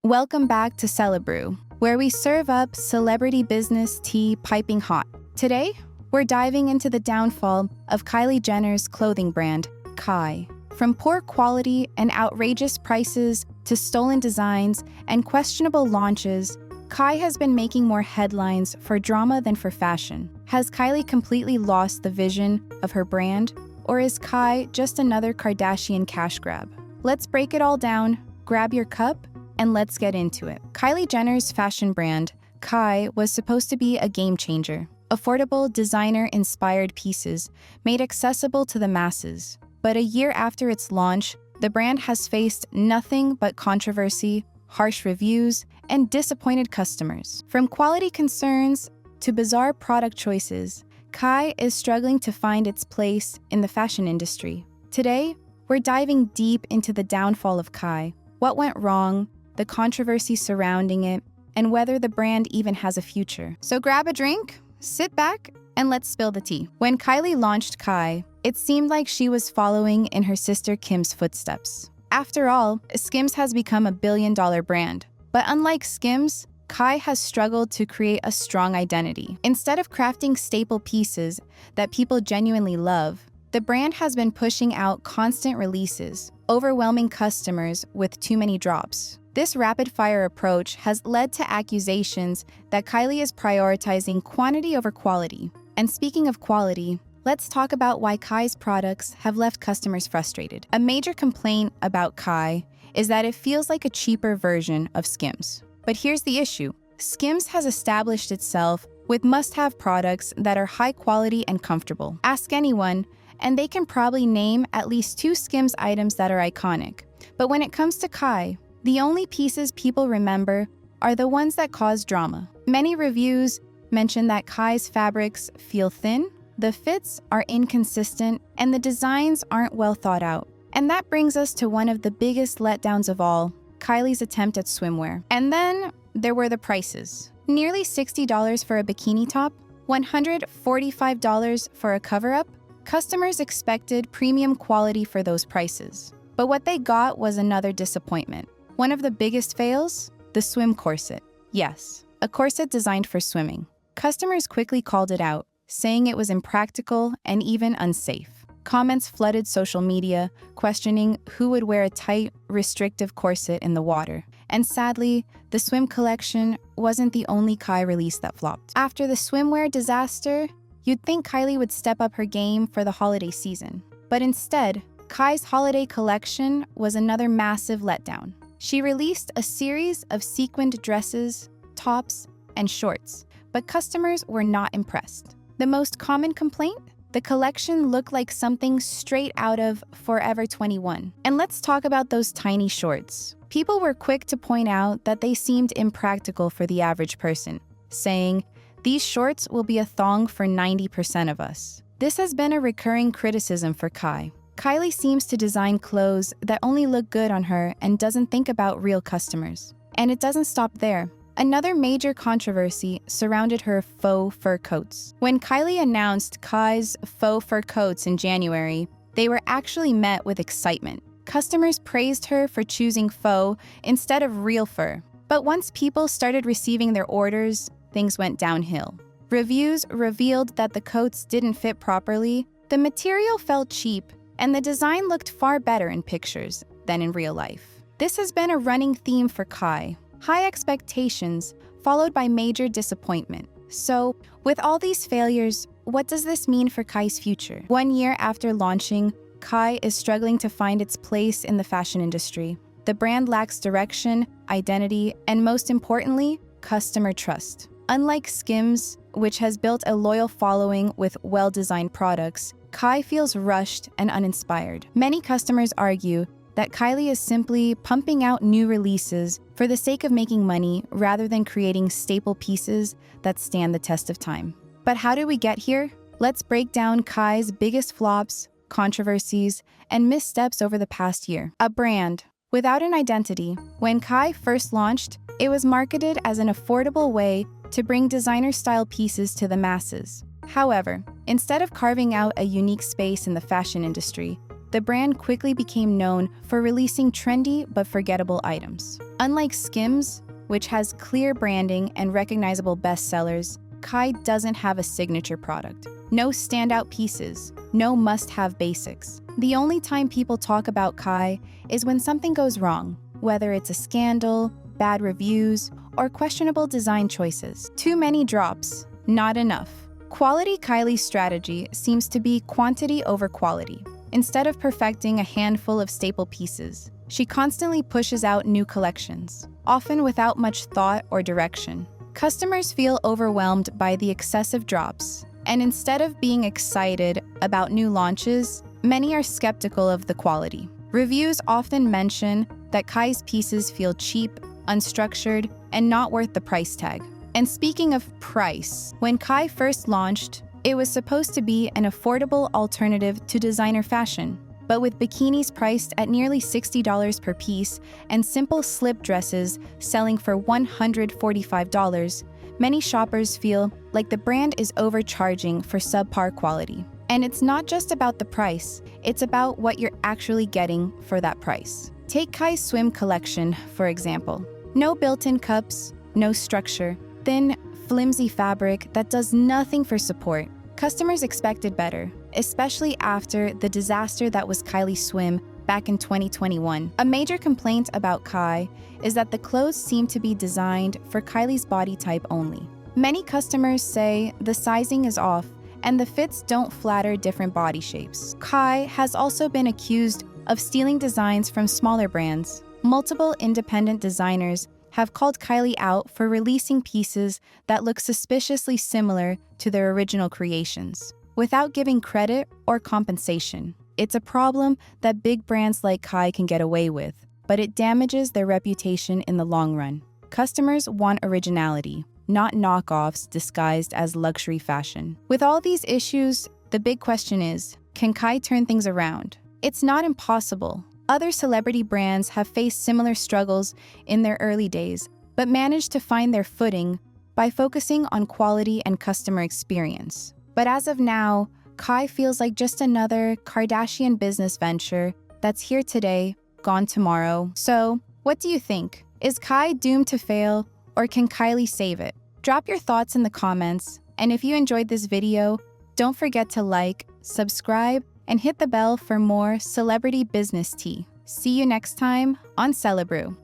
Welcome back to Celebrew, where we serve up celebrity business tea piping hot. Today, we're diving into the downfall of Kylie Jenner's clothing brand, Kai. From poor quality and outrageous prices to stolen designs and questionable launches, Kai has been making more headlines for drama than for fashion. Has Kylie completely lost the vision of her brand, or is Kai just another Kardashian cash grab? Let's break it all down, grab your cup, and let's get into it. Kylie Jenner's fashion brand, Kai, was supposed to be a game changer. Affordable, designer-inspired pieces made accessible to the masses. But a year after its launch, the brand has faced nothing but controversy, harsh reviews, and disappointed customers. From quality concerns to bizarre product choices, Kai is struggling to find its place in the fashion industry. Today, we're diving deep into the downfall of Kai, what went wrong, the controversy surrounding it, and whether the brand even has a future. So grab a drink, sit back, and let's spill the tea. When Kylie launched Kai, it seemed like she was following in her sister Kim's footsteps. After all, Skims has become a billion-dollar brand. But unlike Skims, Kai has struggled to create a strong identity. Instead of crafting staple pieces that people genuinely love, the brand has been pushing out constant releases, overwhelming customers with too many drops. This rapid-fire approach has led to accusations that Kylie is prioritizing quantity over quality. And speaking of quality, let's talk about why Kai's products have left customers frustrated. A major complaint about Kai is that it feels like a cheaper version of Skims. But here's the issue. Skims has established itself with must-have products that are high quality and comfortable. Ask anyone, and they can probably name at least 2 Skims items that are iconic. But when it comes to Kai, the only pieces people remember are the ones that cause drama. Many reviews mention that Kai's fabrics feel thin, the fits are inconsistent, and the designs aren't well thought out. And that brings us to one of the biggest letdowns of all, Kylie's attempt at swimwear. And then there were the prices. Nearly $60 for a bikini top, $145 for a cover-up. Customers expected premium quality for those prices. But what they got was another disappointment. One of the biggest fails? The swim corset. Yes, a corset designed for swimming. Customers quickly called it out, saying it was impractical and even unsafe. Comments flooded social media, questioning who would wear a tight, restrictive corset in the water. And sadly, the swim collection wasn't the only Kai release that flopped. After the swimwear disaster, you'd think Kylie would step up her game for the holiday season. But instead, Kai's holiday collection was another massive letdown. She released a series of sequined dresses, tops, and shorts, but customers were not impressed. The most common complaint? The collection looked like something straight out of Forever 21. And let's talk about those tiny shorts. People were quick to point out that they seemed impractical for the average person, saying, "These shorts will be a thong for 90% of us." This has been a recurring criticism for Kai. Kylie seems to design clothes that only look good on her and doesn't think about real customers. And it doesn't stop there. Another major controversy surrounded her faux fur coats. When Kylie announced Kai's faux fur coats in January, they were actually met with excitement. Customers praised her for choosing faux instead of real fur. But once people started receiving their orders, things went downhill. Reviews revealed that the coats didn't fit properly, the material felt cheap, and the design looked far better in pictures than in real life. This has been a running theme for Kai. High expectations, followed by major disappointment. So, with all these failures, what does this mean for Kai's future? 1 year after launching, Kai is struggling to find its place in the fashion industry. The brand lacks direction, identity, and most importantly, customer trust. Unlike Skims, which has built a loyal following with well-designed products, Kai feels rushed and uninspired. Many customers argue that Kylie is simply pumping out new releases for the sake of making money rather than creating staple pieces that stand the test of time. But how did we get here? Let's break down Kai's biggest flops, controversies, and missteps over the past year. A brand without an identity. When Kai first launched, it was marketed as an affordable way to bring designer-style pieces to the masses. However, instead of carving out a unique space in the fashion industry, the brand quickly became known for releasing trendy but forgettable items. Unlike Skims, which has clear branding and recognizable bestsellers, Kai doesn't have a signature product. No standout pieces, no must-have basics. The only time people talk about Kai is when something goes wrong, whether it's a scandal, bad reviews, or questionable design choices. Too many drops, not enough. Quality Kylie's strategy seems to be quantity over quality. Instead of perfecting a handful of staple pieces, she constantly pushes out new collections, often without much thought or direction. Customers feel overwhelmed by the excessive drops, and instead of being excited about new launches, many are skeptical of the quality. Reviews often mention that Kai's pieces feel cheap, unstructured, and not worth the price tag. And speaking of price, when Kai first launched, it was supposed to be an affordable alternative to designer fashion. But with bikinis priced at nearly $60 per piece and simple slip dresses selling for $145, many shoppers feel like the brand is overcharging for subpar quality. And it's not just about the price, it's about what you're actually getting for that price. Take Kai's swim collection, for example. No built-in cups, no structure, thin, flimsy fabric that does nothing for support. Customers expected better, especially after the disaster that was Kylie Swim back in 2021. A major complaint about Kai is that the clothes seem to be designed for Kylie's body type only. Many customers say the sizing is off and the fits don't flatter different body shapes. Kai has also been accused of stealing designs from smaller brands. Multiple independent designers have called Kylie out for releasing pieces that look suspiciously similar to their original creations, without giving credit or compensation. It's a problem that big brands like Kai can get away with, but it damages their reputation in the long run. Customers want originality, not knockoffs disguised as luxury fashion. With all these issues, the big question is, can Kai turn things around? It's not impossible. Other celebrity brands have faced similar struggles in their early days, but managed to find their footing by focusing on quality and customer experience. But as of now, Kai feels like just another Kardashian business venture that's here today, gone tomorrow. So, what do you think? Is Kai doomed to fail, or can Kylie save it? Drop your thoughts in the comments, and if you enjoyed this video, don't forget to like, subscribe, and hit the bell for more celebrity business tea. See you next time on Celebrew.